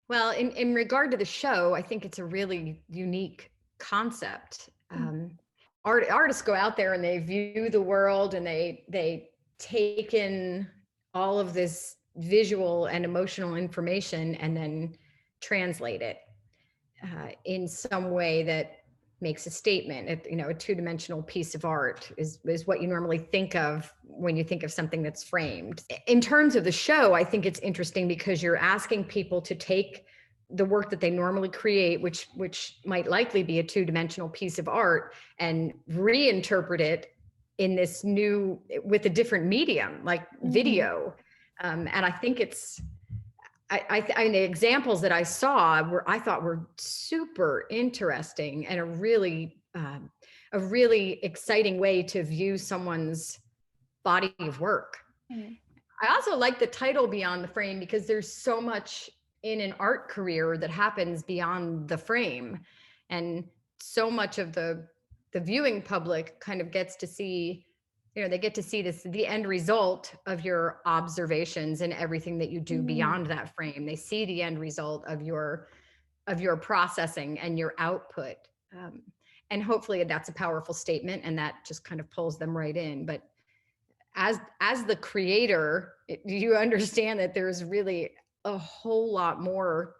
Well, in regard to the show, I think it's a really unique concept. Artists go out there and they view the world and they take in all of this visual and emotional information and then translate it in some way that makes a statement. A two-dimensional piece of art is what you normally think of when you think of something that's framed. In terms of the show, I think it's interesting because you're asking people to take the work that they normally create, which might likely be a two-dimensional piece of art, and reinterpret it in this new, with a different medium like video. And I think it's, the examples that I saw I thought were super interesting and a really exciting way to view someone's body of work. I also like the title Beyond the Frame because there's so much in an art career that happens beyond the frame, and so much of the viewing public kind of gets to see, they get to see the end result of your observations and everything that you do beyond that frame. They see the end result of your processing and your output. And hopefully that's a powerful statement and that just kind of pulls them right in. But as the creator, you understand that there's really a whole lot more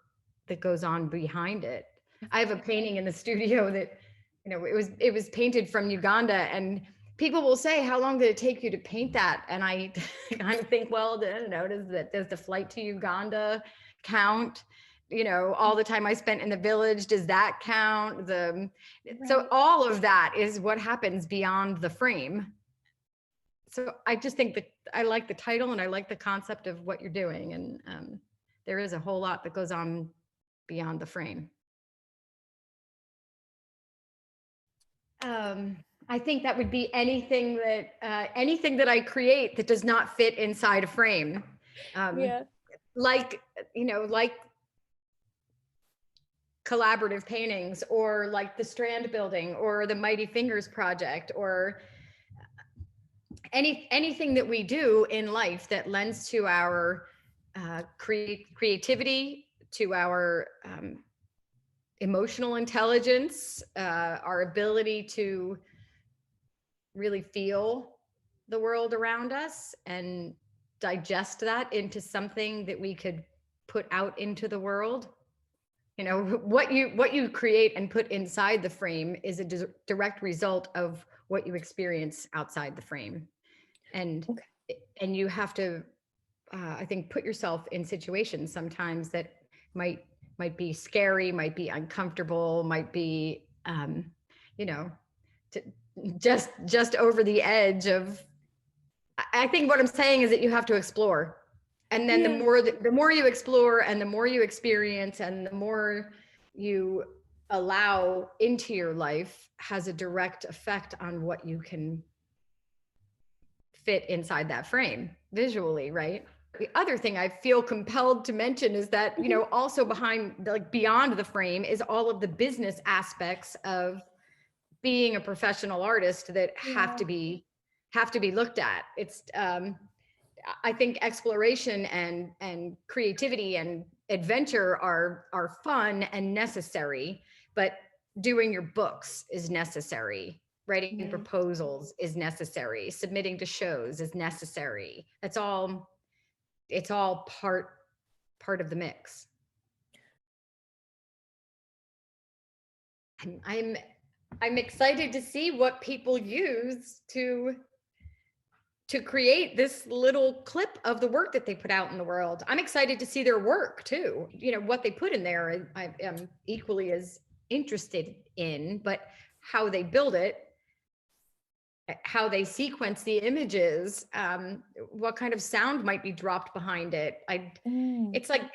that goes on behind it. I have a painting in the studio that, it was painted from Uganda, and people will say, how long did it take you to paint that? And I kind of think, well, I don't know, does the flight to Uganda count? All the time I spent in the village, does that count? So all of that is what happens beyond the frame. So I just think that I like the title and I like the concept of what you're doing. And there is a whole lot that goes on beyond the frame. I think that would be anything that I create that does not fit inside a frame. Like collaborative paintings, or like the Strand Building or the Mighty Fingers Project, or anything that we do in life that lends to our creativity, to our emotional intelligence, our ability to really feel the world around us and digest that into something that we could put out into the world. What you create and put inside the frame is a direct result of what you experience outside the frame. And you have to, I think, put yourself in situations sometimes that might be scary, might be uncomfortable, might be, just over the edge of. I think what I'm saying is that you have to explore. And then the more you explore and the more you experience and the more you allow into your life has a direct effect on what you can fit inside that frame visually, right? The other thing I feel compelled to mention is that, also beyond the frame is all of the business aspects of being a professional artist that have to be looked at. It's, I think exploration and creativity and adventure are fun and necessary, but doing your books is necessary. Writing proposals is necessary. Submitting to shows is necessary. It's all part of the mix. I'm excited to see what people use to create this little clip of the work that they put out in the world. I'm excited to see their work too. What they put in there, I am equally as interested in, but how they build it, how they sequence the images, what kind of sound might be dropped behind it. It's like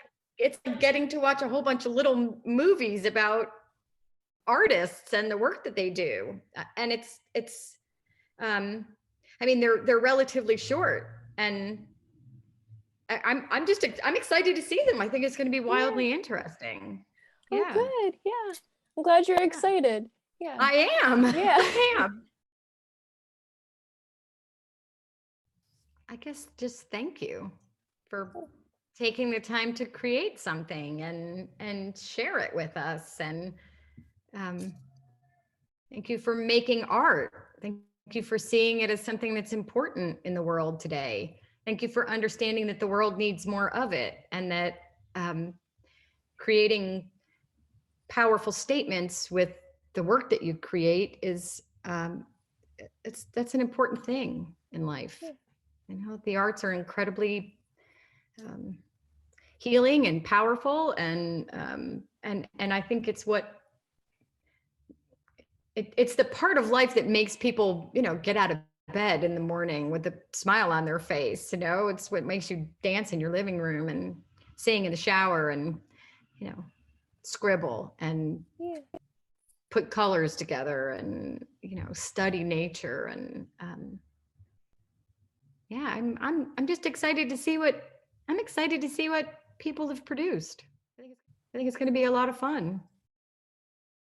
getting to watch a whole bunch of little movies about artists and the work that they do. And it's they're relatively short, and I'm excited to see them. I think it's going to be wildly interesting. Oh, good. Yeah. I'm glad you're excited. Yeah. I am. Yeah. I am. I guess just thank you for taking the time to create something and share it with us. And um, thank you for making art. Thank you for seeing it as something that's important in the world today. Thank you for understanding that the world needs more of it, and that creating powerful statements with the work that you create is that's an important thing in life. You know, the arts are incredibly healing and powerful, and I think it's what it's the part of life that makes people, you know, get out of bed in the morning with a smile on their face. You know, it's what makes you dance in your living room and sing in the shower and, you know, scribble and put colors together and, you know, study nature. And yeah, I'm just excited to see what people have produced. I think it's going to be a lot of fun.